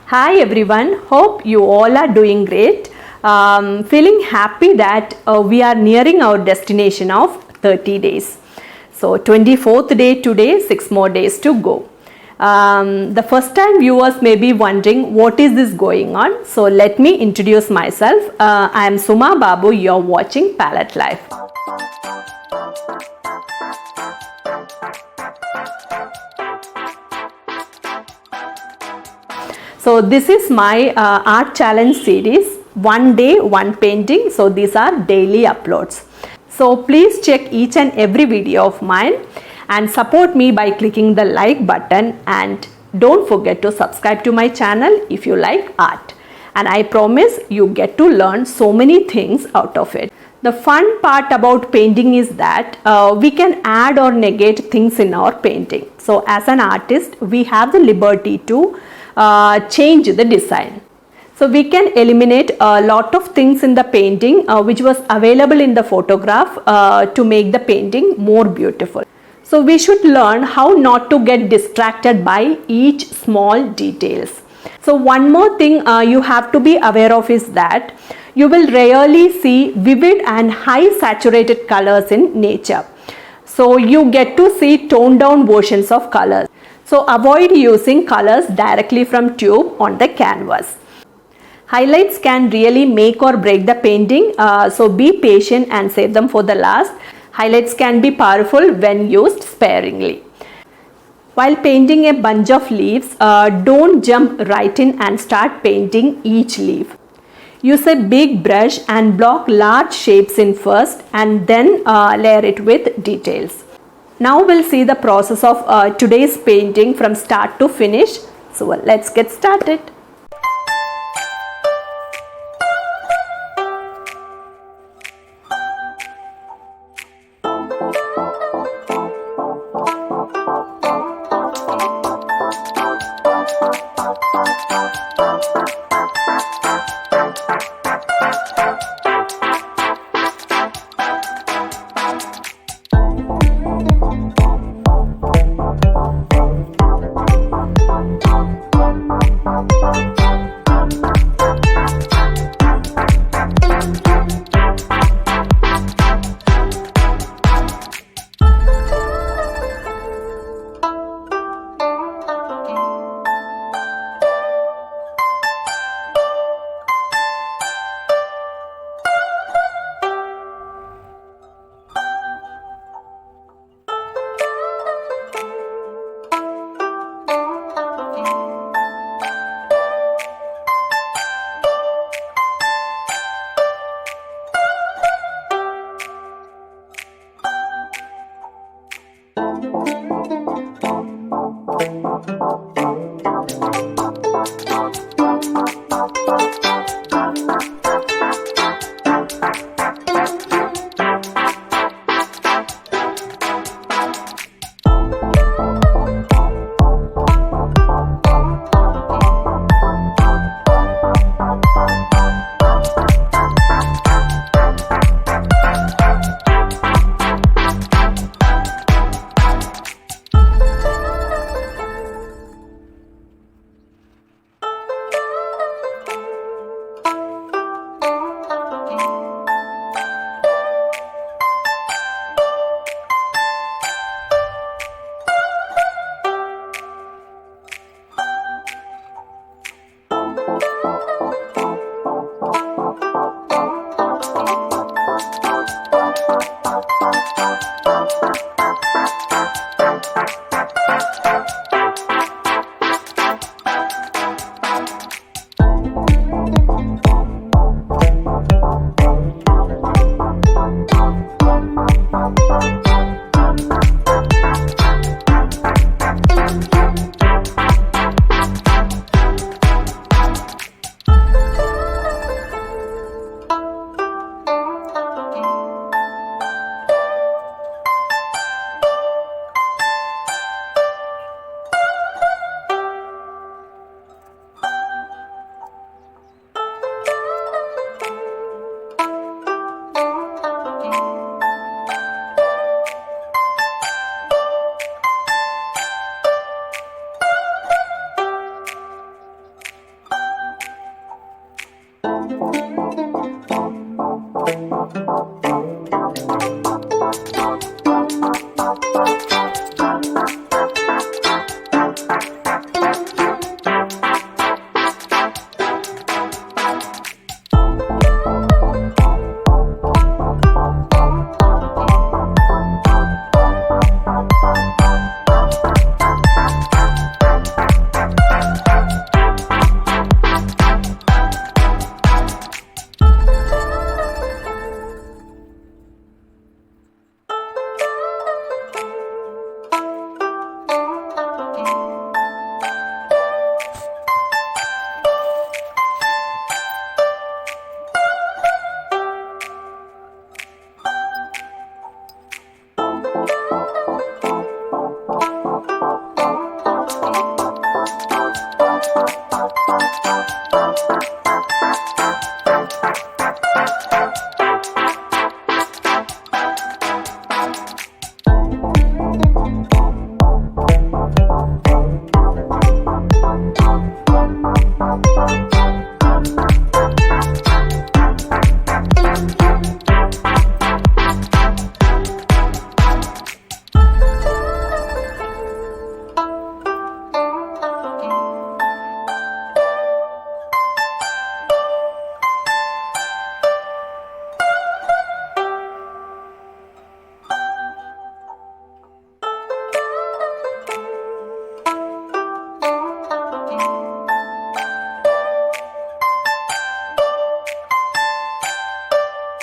Hi everyone, hope you all are doing great. Feeling happy that we are nearing our destination of 30 days. So 24th day today, 6 more days to go. The first time viewers may be wondering what is this going on. So let me introduce myself. I am SUMA BABU, you are watching Palette Life. So this is my art challenge series, one day, one painting. So these are daily uploads. So please check each and every video of mine and support me by clicking the like button, and don't forget to subscribe to my channel if you like art. And I promise you get to learn so many things out of it. The fun part about painting is that we can add or negate things in our painting. So as an artist, we have the liberty to change the design. So we can eliminate a lot of things in the painting which was available in the photograph to make the painting more beautiful. So we should learn how not to get distracted by each small details. So one more thing you have to be aware of is that you will rarely see vivid and high saturated colors in nature. So you get to see toned down versions of colors. So avoid using colors directly from tube on the canvas. Highlights can really make or break the painting, so be patient and save them for the last. Highlights can be powerful when used sparingly. While painting a bunch of leaves, don't jump right in and start painting each leaf. Use a big brush and block large shapes in first, and then layer it with details. Now we'll see the process of today's painting from start to finish. So let's get started.